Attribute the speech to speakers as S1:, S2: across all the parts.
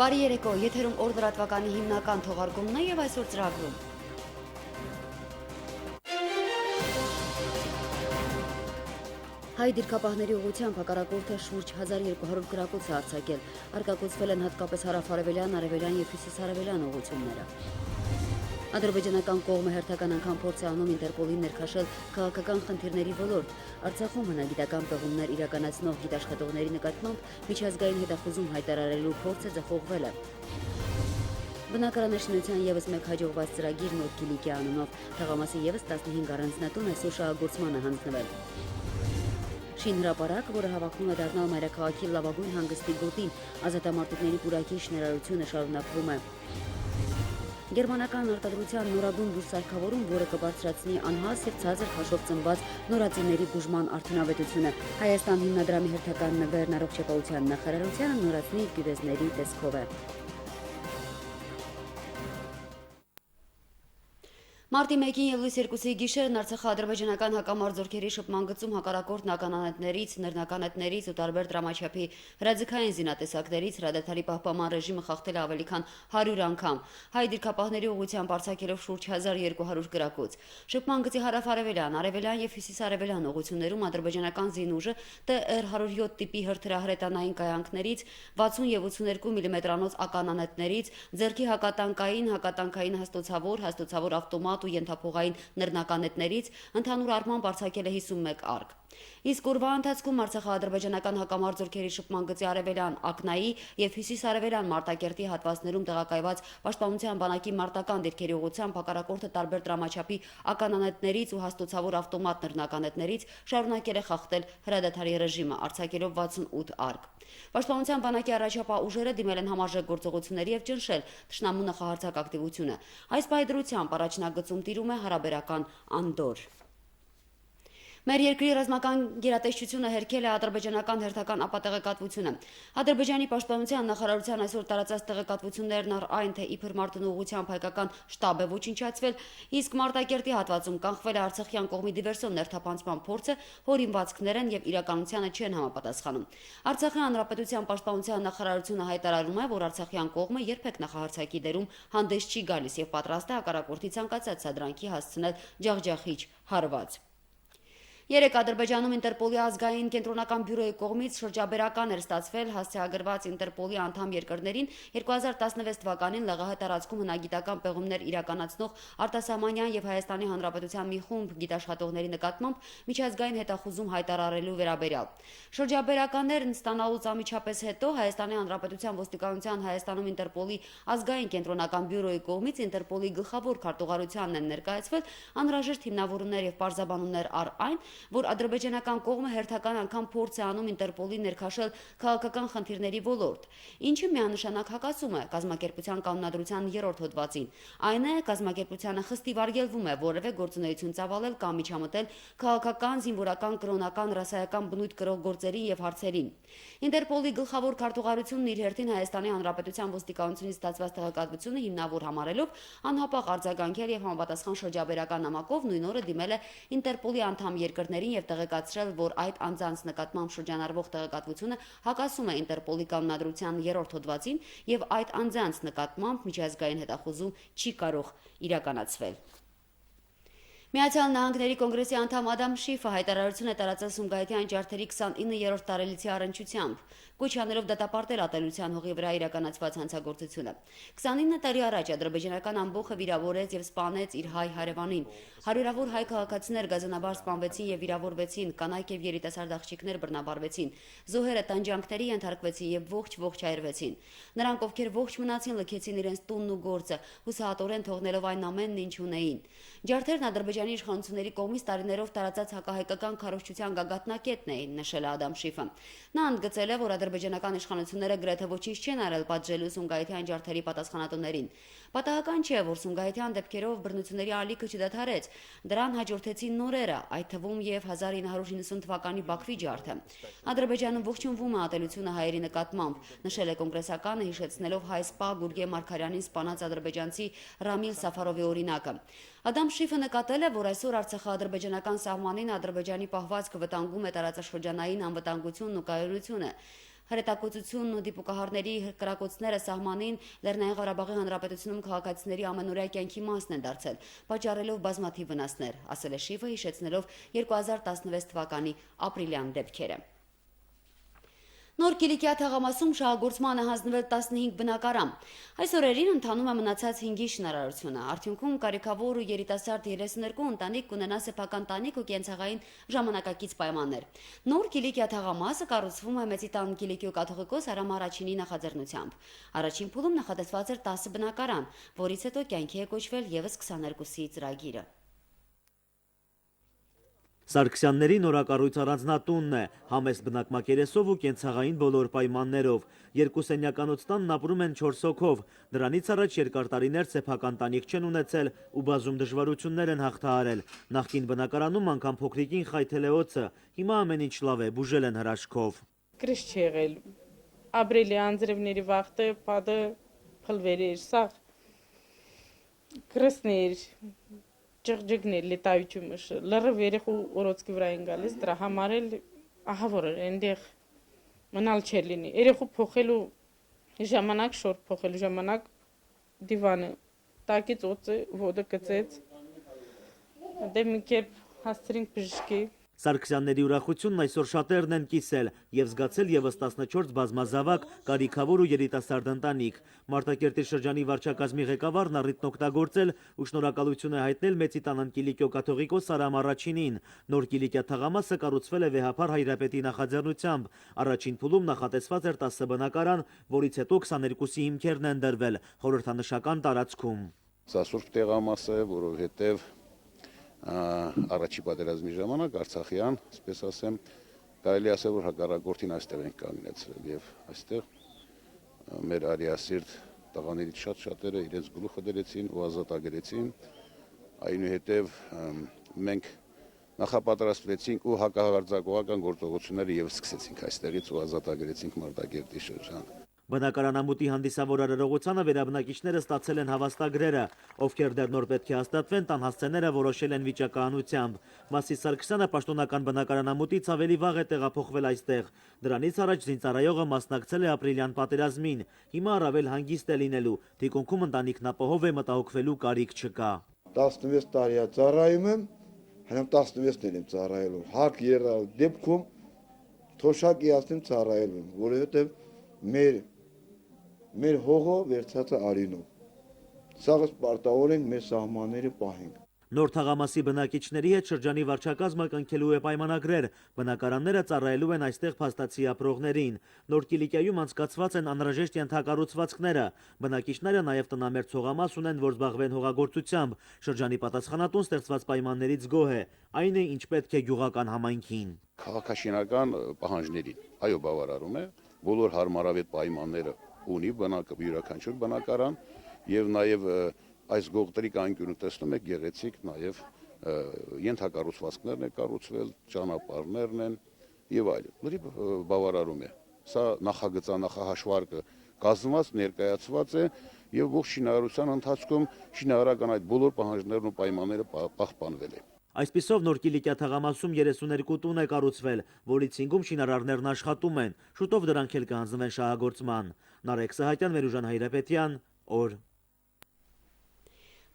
S1: Բարի երեկո, եթերում օր լրատվականի հիմնական թողարկումն է եւ այսօր ծրագրում։ Հայ դիրքապահների ուղղությամբ հակառակորդը շուրջ 1200 գրակոց է արձակել, արգակոծվել են հատկապես հարավ-արևելյան, արևելյան եւ հյուսիս-արևելյան ուղղությունները։ Ադրբեջանական կողմը հերթական անգամ փորձ է անում Ինտերպոլին ներքաշել քաղաքական խնդիրների ոլորտ։ Արցախում հնագիտական պեղումներ իրականացնող գիտաշխատողների նկատմամբ միջազգային հետախուզում հայտարարելու փորձը ձախողվել է։ Բնակարանաշինության եւս մեկ հաջողված ծրագիր Նոր Կիլիկի անունով թղամասի եւս 15 առանձնատուն այսօր շահագործման է հանձնվել։ Շինհրապարակ, որը հավակնում է դառնալ մայրաքաղաքի լավագույն հանգստի գոտին, ազատամարտիկների պուրակի շինարարությունը շարունակվում է։ Գերմանական արտադրության նորագույն բուրսարկավորում, որը կբարձրացնի անհաս եւ ցածր քաշով ծնված նորածինների բուժման արդյունավետությունը, Հայաստան հիմնադրամի հերթական նվերն առողջապահության նախարարությանը նորածնի գյուվեզների տեսքով է։ Մարտի 1-ին եւ լույս 2-ի գիշերն Արցախա-ադրբեջանական հակամարտությունների շփման գծում հակառակորդն ականանետներից, նռնականետներից ու տարբեր դրամաչափի հրաձգային զինատեսակներից հրադադարի պահպանման ռեժիմը խախտել է ավելի քան 100 անգամ։ Հայ դիրքապահների ուղղությամբ արձակելով շուրջ 1200 գրակոց։ Շփման գծի հարավ-արևելյան, արևելյան եւ հյուսիս-արևելյան ուղղություններում ադրբեջանական զինուժը TR-107 տիպի հրթիռահրետանային կայանքներից, 60 եւ 82 մմ-անոց ականանետներից, ձեռքի հակատանկային հաստոցավոր ավտոմատ ու ենթափողային նռնականետներից ընդհանուր առմամբ արձակել է 51 արկ։ Իսկ օրվա ընթացքում Արցախա-ադրբեջանական հակամարտությունների շփման գծի արևելյան Ակնայի եւ հյուսիս-արևելյան Մարտակերտի հատվածներում տեղակայված պաշտպանության բանակի մարտական դիրքերի ուղղությամբ հակառակորդը տարբեր դրամաչափի ականանետներից ու հաստոցավոր ավտոմատ նռնականետներից շարունակել է խախտել հրադադարի ռեժիմը, արձակելով 68 արկ։ Պաշտպանության բանակի առաջապահ ուժերը դիմել են համարժեք գործողությունների եւ ճնշել թշնամու նախահարձակ ակտիվությունը։ Այս պայդրությամբ առաջնագծում տիրում է հարաբերական անդորր։ Մեր երկրի ռազմական գերատեսչությունը հերքել է ադրբեջանական հերթական ապատեղեկատվությունը։ Ադրբեջանի պաշտպանության նախարարության այսօր տարածած տեղեկատվություններն առ այն, թե իբր Մարտունու ուղղությամբ հայկական շտաբ է ոչնչացվել, իսկ Մարտակերտի հատվածում կանխվել է արցախյան կողմի դիվերսիոն ներթափանցման փորձը, հորինվածքներ են եւ իրականությանը չեն համապատասխանում։ Արցախի հանրապետության պաշտպանության նախարարությունը հայտարարում է, որ արցախյան կողմը երբեք նախահարձակի դերում հանդես չի գալիս եւ պատրաստ է հակառակորդի ցանկացած սադրանքի հասցնել ջախջախիչ հարված։ Երեք Ադրբեջանում Ինտերպոլի ազգային կենտրոնական բյուրոյի կողմից շրջաբերական էր ստացվել հասցեագրված Ինտերպոլի անդամ երկրներին 2016 թվականին ԼՂՀ տարածքում հնագիտական պեղումներ իրականացնող արտասահմանյան եւ Հայաստանի Հանրապետության մի խումբ գիտաշխատողների նկատմամբ միջազգային հետախուզում հայտարարելու վերաբերյալ։ Շրջաբերականներն ստանալուց անմիջապես հետո Հայաստանի Հանրապետության ոստիկանության Հայաստանում Ինտերպոլի ազգային կենտրոնական բյուրոյի կողմից Ինտերպոլի գլխավոր քարտուղարությանն են ներկայացվել անհրաժեշտ հիմնավորումներ եւ պարզաբանումներ առ այն, որ ադրբեջանական կողմը հերթական անգամ փորձ է անում Ինտերպոլի ներքաշել քաղաքական խնդիրների ոլորտ, ինչը միանշանակ հակասում է կազմակերպության կանոնադրության 3-րդ հոդվածին։ Այն է, կազմակերպությանը խստիվ արգելվում է որևէ գործունեություն ծավալել կամ միջամտել քաղաքական, զինվորական, կրոնական, ռասայական բնույթ կրող գործերին եւ հարցերին։ Ինտերպոլի գլխավոր քարտուղարությունն իր հերթին Հայաստանի Հանրապետության ոստիկանությունից ստացված տեղեկատվությունը հիմնավոր համարելով անհապաղ արձագանքել եւ համապատասխան շրջաբերական նամակով նույն օրը դիմել է Ինտերպոլի անդամ երկրներին եւ տեղեկացրել, որ այդ անձանց նկատմամբ շրջանառվող տեղեկատվությունը հակասում է Ինտերպոլի կանոնադրության 3-րդ հոդվածին եւ այդ անձանց նկատմամբ միջազգային հետախուզում չի կարող իրականացվել։ Միացյալ Նահանգների կոնգրեսի անդամ Ադամ Շիֆը հայտարարություն է տարածել Սումգայիթյան ջարդերի 29-րդ տարելիցի առնչությամբ, կոչ անելով դատապարտել ատելության հողի վրա իրականացված հանցագործությունը։ 29 տարի առաջ ադրբեջանական ամբոխը վիրավորեց եւ սպանեց իր հայ հարևանին։ Հարյուրավոր հայ քաղաքացիներ գազանաբար սպանվեցին եւ վիրավորվեցին, կանայք եւ երիտասարդ աղջիկներ բռնաբարվեցին։ Զոհերը տանջանքների ենթարկվեցին եւ ողջ այրվեցին։ Նրանք, ովքեր ողջ մնացին, լքեցին իրենց տունն ու գործը, հուսահատորեն թողնելով այն ամենն, ինչ ունեին։ Ջարդերն Ադրբեջանի իշխանությունների կողմից տարիներով տարածած հակահայկական քարոզչության գագաթնակետն էին, նշել է Ադամ Շիֆը։ Նա ընդգծել է, որ ադրբեջանական իշխանությունները գրեթե ոչինչ չեն արել պատժելու Սումգայիթյան ջարդերի պատասխանատուներին։ Պատահական չէ, որ Սումգայիթյան դեպքերով բռնությունների ալիքը չդադարեց, դրան հաջորդեցին նորերը, այդ թվում եւ 1990 թվականի Բաքվի ջարդը։ Ադրբեջանում ողջունվում է ատելությունը հայերի նկատմամբ, նշել է կոնգրեսականը, հիշեցնելով հայ սպա Գուրգե Մարգարյանին սպանած ադրբեջանցի Ռամիլ Սաֆարովի օրինակը։ Ադամ Շիֆը նկատել է, որ այսօր Արցախա-ադրբեջանական սահմանին Ադրբեջանի պահվածքը վտանգում է տարածաշրջանային անվտանգությունն ու կայունությունը։ Հրետակոծությունն ու դիպուկահարների կրակոցները սահմանին Լեռնային Ղարաբաղի Հանրապետությունում քաղաքացիների ամենօրյա կյանքի մասն են դարձել, պատճառելով բազմաթիվ վնասներ, ասել է Շիֆը, հիշեցնելով 2016 թվականի ապրիլյան դեպքերը։ Նոր Կիլիկիա թաղամասում շահագործման է հանձնվել 15 բնակարան։ Այս օրերին ընթանում է մնացած 5-ի շինարարությունը։ Արդյունքում կարիքավոր ու երիտասարդ 32 ընտանիք կունենա սեփական տանիք ու կենցաղային ժամանակակից պայմաններ։ Նոր Կիլիկիա թաղամասը կառուցվում է Մեծի տան Կիլիկիո կաթողիկոս Արամ Արաչինի նախաձեռնությամբ։ Առաջին փուլում նախատեսված էր 10 բնակարան, որից հետո կյանքի է կոչվել եւս 22-ի ծրագիրը։
S2: Սարգսյանների նորակառույց առանձնատունն է, համեստ բնակմակերեսով ու կենցաղային բոլոր պայմաններով։ Երկուսենյականոց տանն ապրում են 4 հոգով, դրանից առաջ երկար տարիներ սեփական տանիք չեն ունեցել ու բազում դժվարություններ են հաղթահարել։ Նախկին բնակարանում անգամ փոքրիկին խայթել է օձը, հիմա ամեն ինչ լավ է, բուժել են հրաշքով։
S3: Գրիշ չի եղել, ապրել է անձրևների վախտը, պատը փլվեր էր, սաղ գրսներ, ջղջգներ լետայությունը լրը երեխու օրոցքի վրա են գալիս, դրա համար էլ ահավոր էր այնտեղ մնալ չէր լինի։ Երեխու փոխելու ժամանակ, շորտ փոխելու ժամանակ դիվանը տակից օծը ոդը գծեց, դե մի կերպ հասցրինք բժշկի։
S2: Սարգսյանների ուրախությունն այսօր շատերն են կիսել եւ զգացել եւս 14 բազմազավակ, կարիքավոր ու երիտասարդ ընտանիք։ Մարտակերտի շրջանի վարչակազմի ղեկավարն առիթն օգտագործել ու շնորհակալություն է հայտնել Մեծի տան Կիլիկիո կաթողիկոս Արամ Արաչինին։ Նոր Կիլիկիա թաղամասը կառուցվել է վեհափար Հայրապետի նախաձեռնությամբ։ Առաջին փուլում նախատեսված էր 10 բնակարան, որից հետո 22-ի հիմքերն են դրվել խորհրդանշական տարածքում։
S4: Սա սուրբ տեղամաս է, որովհետև առաջի պատերազմի ժամանակ Արցախյան, այսպես ասեմ, կարելի ասել, որ հակառակորդին այստեղ են կանգնեցրել եւ այստեղ մեր արիասիրտ տղաներից շատերը իրենց գլուխը դրեցին ու ազատագրեցին, այնուհետև մենք նախապատրաստվեցինք ու հակահարձակողական գործողությունները եւս սկսեցինք այստեղից ու ազատագրեցինք Մարտակերտի շրջանը։
S2: Բնակարանամուտի հանդիսավոր արարողությանը վերաբնակիչները ստացել են հավաստագրերը, ովքեր դեռ նոր պետք է հաստատվեն, տան հասցեները որոշել են վիճակահանությամբ։ Մասի Սարգսյանը պաշտոնական բնակարանամուտից ավելի վաղ է տեղափոխվել այստեղ։ Դրանից առաջ զինծառայողը մասնակցել է ապրիլյան պատերազմին։ Հիմա առավել հանգիստ է լինելու, թիկունքում ընտանիքն ապահով է, մտահոգվելու կարիք չկա։
S5: 16 տարի է ծառայում եմ, հենց 16-ն եմ ծառայելու։ Հակ եղավ դեպքում թոշակի ասեմ ծառայել եմ, որովհետև մեր հողը վերցած է արինով։ Սաղ պարտավոր ենք մեր սահմանները պահենք։
S2: Նոր թաղամասի բնակիչների հետ շրջանի վարչակազմը կնքելու է պայմանագրեր, բնակարանները ծառայելու են այստեղ փաստացի ապրողներին։ Նոր Կիլիկիայում անցկացված են անհրաժեշտ ենթակառուցվածքները, բնակիչները նաև տնամերձ հողամաս ունեն, որ զբաղվեն հողագործությամբ։ Շրջանի պատասխանատուն ստեղծված պայմաններից գոհ է, այն է, ինչ պետք է գյուղական համայնքին։
S4: Քաղաքաշինական պահանջներին, այո, բավարարում է, բոլոր հարմարավետ պայմանները ունի յուրաքանչյուր բնակարան եւ նաեւ այս գողտրիկ անկյունը տեսնում եք գեղեցիկ նաեւ ենթակառուցվածքներն է կառուցվել, ճանապարհներն են եւ այլն։ Լրիվ բավարարում է։ Սա նախահաշվարկը կազմված, ներկայացված է եւ ողջ շինարարության ընթացքում շինարարական այդ բոլոր պահանջներն ու պայմանները պահպանվել են։
S2: Այսպիսով Նոր Կիլիկիա թաղամասում 32 տուն է կառուցվել, որից 5-ում շինարարներն աշխատում են, շուտով դրանք էլ կհանձնվեն շահագործման։ Նարեկ Սահակյան, Վերուժան Հայրապետյան, օր։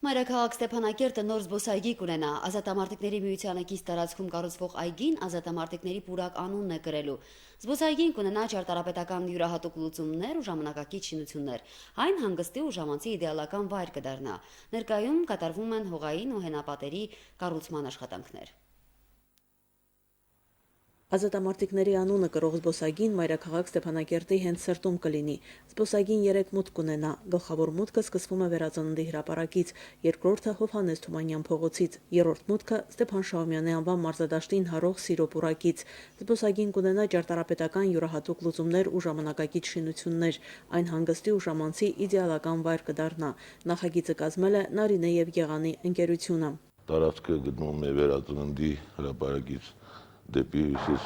S1: Մայրաքաղաք Ստեփանակերտը նոր զբոսայգի կունենա։ Ազատամարտիկների միությանը կից տարածքում կառուցվող այգին ազատամարտիկների պուրակ անունն է կրելու։ Զբոսայգին կունենա ճարտարապետական յուրահատուկ լուծումներ ու ժամանակակից շինություններ։ Այն հանգստի ու ժամանցի իդեալական վայր կդառնա։ Ներկայում կատարվում են հողային ու հենապատերի կառուցման աշխատանքներ։
S6: Ազատամարտիկների անունը կրող զբոսայգին մայրաքաղաք Ստեփանակերտի հենց սրտում կլինի։ Զբոսայգին 3 մուտք կունենա։ Գլխավոր մուտքը սկսվում է Վերածննդի հրապարակից, երկրորդը Հովհաննես Թումանյան փողոցից, երրորդ մուտքը Ստեփան Շահումյանի անվան մարզադաշտին հարող Սիրո պուրակից։ Զբոսայգին կունենա ճարտարապետական յուրահատուկ լուծումներ ու ժամանակակից շինություններ։ Այն հանգստի ու ժամանցի իդեալական վայր կդառնա։ Նախագիծը կազմել է Նարինե եւ Եղանի ընկերությունը։
S7: Տարածքը գտնվում է Վերածննդի հրապարակից դեպի հյուսիս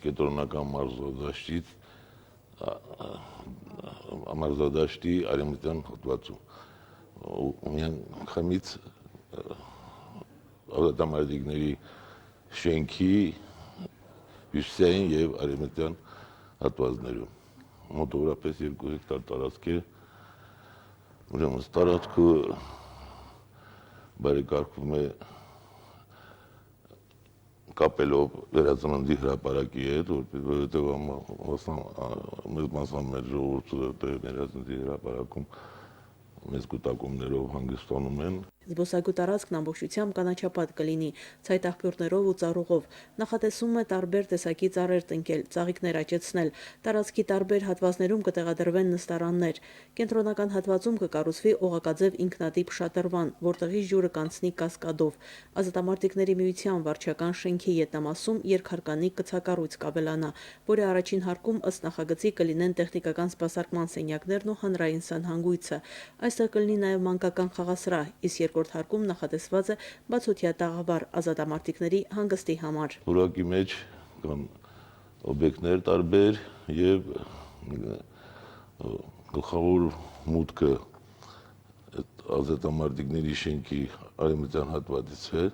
S7: կենտրոնական մարզադաշտի արևմտյան հատվածում։ Միայն խմից ազատամարտիկների շենքի հյուսիսային եւ արևմտյան հատվածներում։ Մոտավորապես 2 հեկտար տարածք է։ Ուրեմն տարածքը բարեկարգվում է կապելով Վերածննդի հրապարակի հետ, որովհետև մեծ մասամբ մեր ժողովուրդը Վերածննդի հրապարակում մեծ կուտակումներով հանգստանում են։
S6: Զբոսայգու տարածքն ամբողջությամբ կանաչապատ կլինի, ցայտաղբյուրներով ու ծառուղով։ Նախատեսվում է տարբեր տեսակի ծառեր տնկել, ծաղիկներ աճեցնել։ Տարածքի տարբեր հատվածներում կտեղադրվեն նստարաններ։ Կենտրոնական հատվածում կկառուցվի օղակաձև ինքնատիպ շատրվան, որտեղից ջուրը կանցնի կասկադով։ Ազատամարտիկների միության վարչական շենքի ետնամասում երկհարկանի կցակառույց կավելանա, որի առաջին հարկում ըստ նախագծի կլինեն տեխնիկական սպասարկման սենյակներն ու հանրային սանհանգույցը։ Այստեղ կլինի նաև մանկական խաղասրահ, իսկ երկրորդ հարկում նախատեսված է բացօթյա տաղավար ազատամարտիկների հանգստի համար։
S7: Պուրակի մեջ կան օբյեկտներ տարբեր եւ գլխավոր մուտքը ազատամարտիկների շենքի արևմտյան հատվածից է,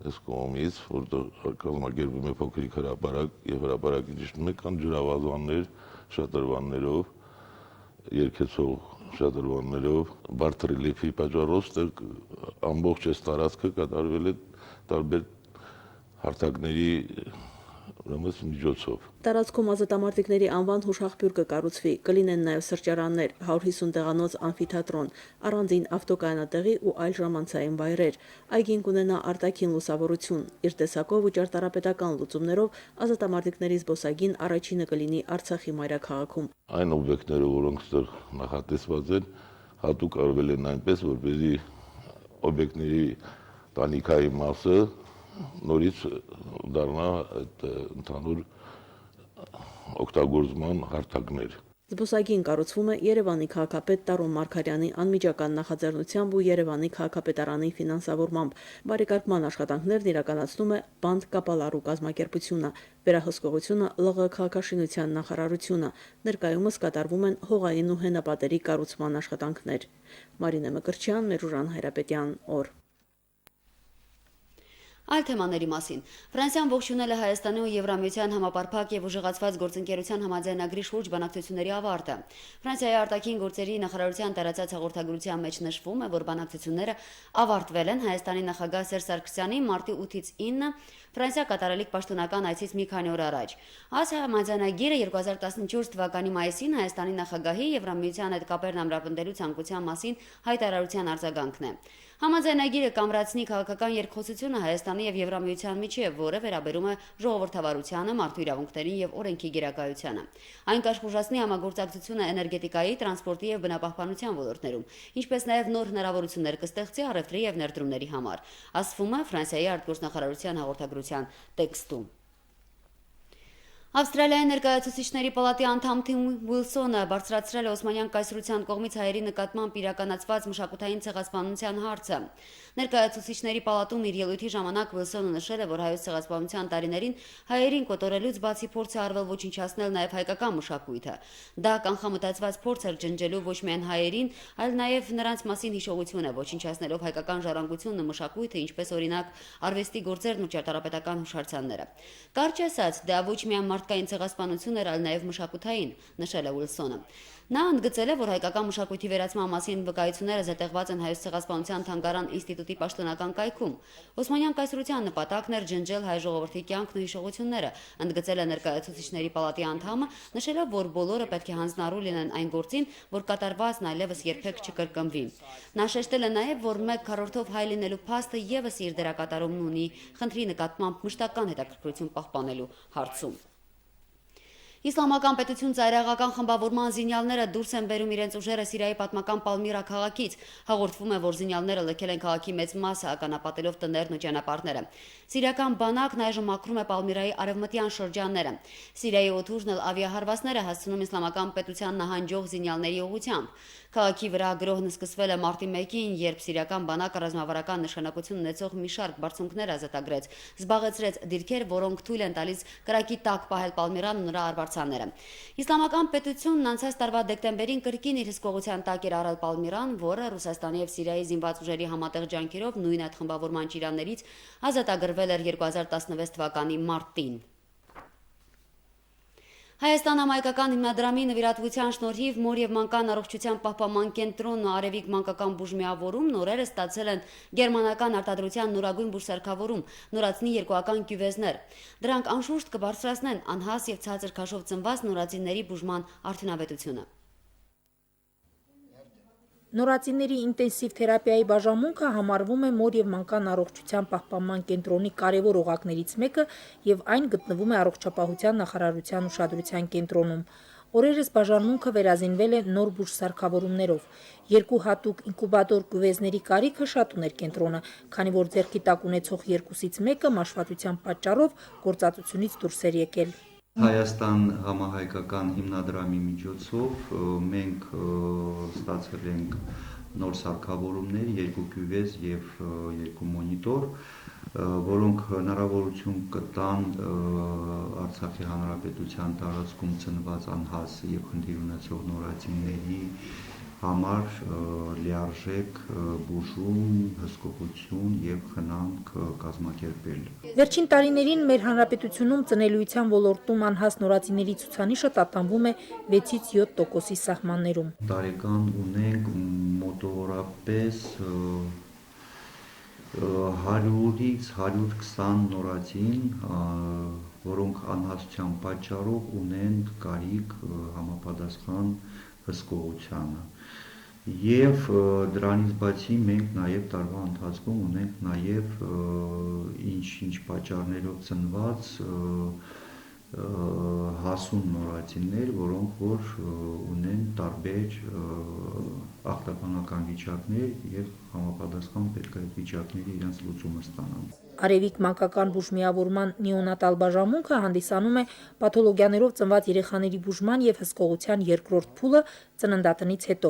S7: այս կողմից, որտեղ կազմակերպվում է փոքրիկ հրապարակ եւ հրապարակի ճշտում կան ջրավազաններ շատրվաններով, երկեցող շատրվաններով, բարդ ռելիեֆի պատճառով ամբողջ այս տարածքը կատարվել է տարբեր հարթակների միջոցով։
S6: Տարածքում ազատամարտիկների անվան հուշաղբյուր կկառուցվի, կլինեն նաև սրճարաններ, 150 տեղանոց ամֆիթատրոն, առանձին ավտոկայանատեղի ու այլ ժամանցային վայրեր։ Այգին կունենա արտաքին լուսավորություն, իր տեսակով ու ճարտարապետական լուծումներով ազատամարտիկների զբոսայգին առաջինը կլինի Արցախի մայրաքաղաքում։
S7: Այն օբյեկտները, որոնք ստեղ նախատեսված են, հատուկ արվել են այնպես, որպեսզի օբյեկտների տանիքայի մասը նորից դառնա այդ ընդհանուր օգտագործման հարթակներ։
S6: Զբոսայգին կառուցվում է Երևանի քաղաքապետ Տարոն Մարգարյանի անմիջական նախաձեռնությամբ ու Երևանի քաղաքապետարանի ֆինանսավորմամբ։ Բարեկարգման աշխատանքներն իրականացնում է Բանդ Կապալարու կազմակերպությունը, վերահսկողությունը ԼՂ քաղաքաշինության նախարարությունը։ Ներկայումս կատարվում են հողային ու հենապատերի կառուցման աշխատանքներ։ Մարինե Մկրտչյան, Մերուժան Հայրապետյան, օր։
S1: Այլ թեմաների մասին։ Ֆրանսիան ողջունել է Հայաստանի ու Եվրամիության համապարփակ եւ ուժեղացված գործընկերության համաձայնագրի շուրջ բանակցությունների ավարտը։ Ֆրանսիայի արտաքին գործերի նախարարության տարածած հաղորդագրության մեջ նշվում է, որ բանակցությունները ավարտվել են Հայաստանի նախագահ Սերժ Սարգսյանի մարտի 8-ից 9 Ֆրանսիա կատարելիք պաշտոնական այցից մի քանի օր առաջ։ Այս համաձայնագիրը 2014 թվականի մայիսին Հայաստանի նախագահի Եվրամիության հետ կապերն ամրապնդելու ցանկության մասին հայտարարության արձագանքն է։ Համաձայնագիրը կամրացնի քաղաքական երկխոսությունը Հայաստանի եւ Եվրամիության միջև, որը վերաբերում է ժողովրդավարությանը, մարդու իրավունքներին եւ օրենքի գերակայությանը։ Այն կաշխուժացնի համագործակցությունը էներգետիկայի, տրանսպորտի եւ բնապահպանության ոլորտներում, ինչպես նաեւ նոր հնարավորություններ կստեղծի առևտրի եւ ներդրումների համար, ասվում է Ֆրանսիայի արտգործնախարարության հաղորդագրության տեքստում։ Ավստրալիայի ներկայացուցիչների պալատի անդամ Թիմ Ուիլսոնը բարձրացրել է Օսմանյան կայսրության կողմից հայերի նկատմամբ իրականացված մշակութային ցեղասպանության հարցը։ Ներկայացուցիչների պալատում իր ելույթի ժամանակ Ուիլսոնը նշել է, որ հայոց ցեղասպանության տարիներին հայերին կոտորելուց բացի փորձ է արվել ոչնչացնել նաև հայկական մշակույթը։ Դա կանխամտածված փորձ էր ջնջելու ոչ միայն հայերին, այլ նաև նրանց մասին հիշողությունը, ոչնչացնելով հայկական ժառանգությունն ու մշակույթը, ինչպես օրինակ արվեստի գործերն ու ճարտարապետական հուշարձանները։ Կարճ ասած, դա ոչ միայն մարդկային ցեղասպանություններ, այլ նաև մշակութային, նշել է Ուիլսոնը։ Նա ընդգծել է, որ հայկական մշակույթի վերացման մասին վկայությունները զետեղված են Հայոց ցեղասպանության թանգարան ինստիտուտի պաշտոնական կայքում։ Օսմանյան կայսրության նպատակն էր ջնջել հայ ժողովրդի կյանքն ու հիշողությունները, ընդգծել է ներկայացուցիչների պալատի անդամը, նշելով, որ բոլորը պետք է հանձնառու լինեն այն գործին, որ կատարվածն այլևս երբեք չկրկնվի։ Նա շեշտել է նաև, որ 1/4 հայ լինելու փաստը եւս իր դերակատարումն ունի խնդրի նկատմամբ մշտական հետաքրքրություն պահպանելու հարցում։ Իսլամական պետություն ծայրահեղական խմբավորման զինյալները դուրս են բերում իրենց ուժերը Սիրիայի պատմական Պալմիրա քաղաքից։ Հաղորդվում է, որ զինյալները լքել են քաղաքի մեծ մասը, ականապատելով տներն ու ճանապարհները։ Սիրիական բանակն այժմ մաքրում է Պալմիրայի արևմտյան շրջանները։ Սիրիայի օդուժն էլ ավիահարվածներ է հասցնում իսլամական պետության նահանջող զինյալների ուղղությամբ։ Քաղաքի վրա գրոհն սկսվել է մարտի 1-ին, երբ սիրիական բանակը ռազմավարական նշանակություն ունեցող մի շարք բարձունքներ ազատագրեց, զբաղեցրեց դիրքեր, որոնք թույլ են տալիս կրակի տակ պահել Պալմիրան ու նրա արվարձանները։ Իսլամական պետությունն անցած տարվա դեկտեմբերին կրկին իր հսկողության տակ էր առել Պալմիրան, որը Ռուսաստանի եւ Սիրիայի զինված ուժերի համատեղ ջանքերով նույն այդ խմբավորման ճիրաններից ազատագրվել էր 2016 թվականի մարտին։ Հայաստան համայնքական հիմնադրամի նվիրատվության շնորհիվ մոր եւ մանկան առողջության պահպանման կենտրոնն ու Արևիկ մանկական բուժմիավորումն օրերը ստացել են գերմանական արտադրության նորագույն բուժսարքավորում, նորածնի երկուական կյուվեզներ։ Դրանք անշուշտ կբարձրացնեն անհաս եւ ցածր քաշով ծնված նորածինների բուժման արդյունավետությունը։
S8: Նորածինների ինտենսիվ թերապիայի բաժանմունքը համարվում է մոր եւ մանկան առողջության պահպանման կենտրոնի կարևոր օղակներից մեկը եւ այն գտնվում է առողջապահության նախարարության ուշադրության կենտրոնում։ Օրերս բաժանմունքը վերազինվել է նոր բուժսարքավորումներով։ 2 հատուկ ինկուբատոր կուվեզների կարիքը շատ ուներ կենտրոնը, քանի որ ձեռքի տակ ունեցող 2-ից մեկը մաշվածության պատճառով գործածությունից դուրս էր եկել։
S9: Հայաստան համահայկական հիմնադրամի միջոցով մենք ստացել ենք նոր սարքավորումներ, 2 կյուվեզ եւ 2 մոնիտոր, որոնք հնարավորություն կտան Արցախի հանրապետության տարածքում ծնված անհաս եւ խնդիր ունեցող նորածինների համար լիարժեք բուժում, հսկողություն եւ խնամք կազմակերպել։
S8: Վերջին տարիներին մեր հանրապետությունում ծնելիության ոլորտում անհաս նորածինների ցուցանիշը տատանվում է 6-ից 7% սահմաններում։
S9: Տարեկան ունենք մոտավորապես 100-ից 120 նորածին, որոնք անհասության պատճառով ունեն կարիք համապատասխան հսկողությանը։ Եվ դրանից բացի մենք նաև տարվա ընթացքում ունենք նաև ինչ պատճառներով ծնված հասուն նորածիններ, որոնք որ ունեն տարբեր ախտաբանական վիճակներ եւ համապատասխան պետք է այդ վիճակների իրենց լուծումը ստանան։
S8: Արևիկ մանկական բուժմիավորման նեոնատալ բաժանմունքը հանդիսանում է պաթոլոգիաներով ծնված երեխաների բուժման եւ հսկողության երկրորդ փուլը ծննդատնից հետո։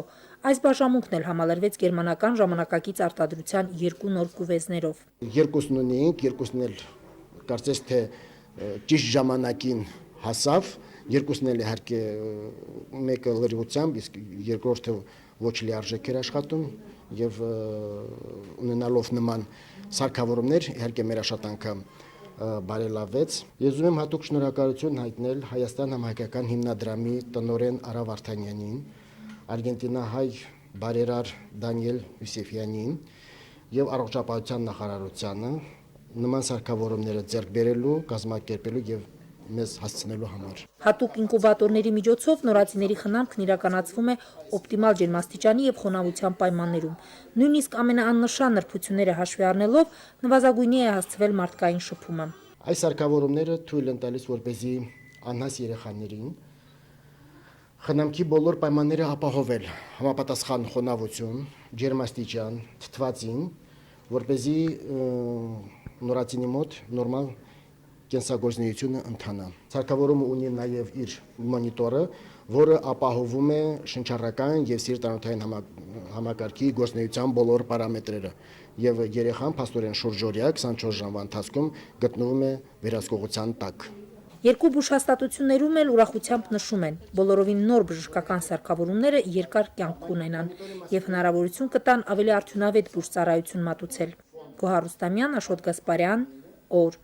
S8: Այս բաժանմունքն էլ համալրվեց գերմանական ժամանակակից արտադրության 2 նոր կուվեզներով։
S10: Երկուսն ունեինք, երկուսն էլ կարծես թե ճիշտ ժամանակին հասավ, երկուսն էլ իհարկե մեկը լրիվությամբ, իսկ երկրորդը ոչ լիարժեք էր աշխատում եւ ունենալով նման սարքավորումներ իհարկե մեր աշխատանքը բարելավեց։ Ես ուզում եմ հատուկ շնորհակալություն հայտնել Հայաստան համահայկական հիմնադրամի տնօրեն Արա Վարդանյանին, արգենտինահայ բարերար Դանիել Յուսեֆյանին եւ առողջապահության նախարարությանը նման սարքավորումները ձեռք բերելու, կազմակերպելու եւ մեզ հասցնելու համար։
S8: Հատուկ ինկուբատորների միջոցով նորածինների խնամքն իրականացվում է օպտիմալ ջերմաստիճանի եւ խոնավության պայմաններում։ Նույնիսկ ամենաաննշան նրբությունները հաշվի առնելով նվազագույնի է հասցվել մարդկային շփումը։
S10: Այս սարքավորումները թույլ են տալիս, որպեսզի անհաս երեխաներին խնամքի բոլոր պայմանները ապահովել, համապատասխան խոնավություն, ջերմաստիճան, թթվածին, որպեսզի նորածինի մոտ նորմալ կենսագործունեությունը ընթանա։ Սարքավորումը ունի նաև իր մոնիտորը, որը ապահովում է շնչառական եւ սիրտանոթային համակարգի գործունեության բոլոր պարամետրերը եւ երեխան փաստորեն շուրջօրյա 24 ժամվա ընթացքում գտնվում է վերահսկողության տակ։
S8: Երկու բուժհաստատություններում էլ ուրախությամբ նշում են, բոլորովին նոր բժշկական սարքավորումները երկար կյանք կունենան եւ հնարավորություն կտան ավելի արդյունավետ բուժծառայություն մատուցել։ Գոհար Ռուստամյան, Աշոտ Գասպարյան, օր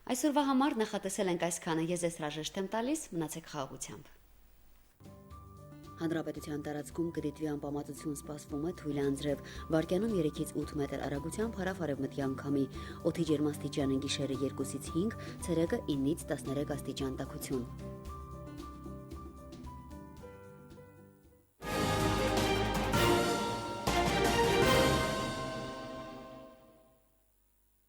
S1: Այսօրվա համար նախատեսել ենք այսքանը, ես հրաժեշտ եմ տալիս, մնացեք խաղաղությամբ։ Հանրապետության տարածքում կդիտվի անպամատություն սպասվում է թույլ անձրև, վարկյանում 3-ից 8 մետր արագությամբ հարավ-արևմտյան քամի, օդի ջերմաստիճանը գիշերը 2-ից 5, ցերեկը 9-ից 13 աստիճան տաքություն։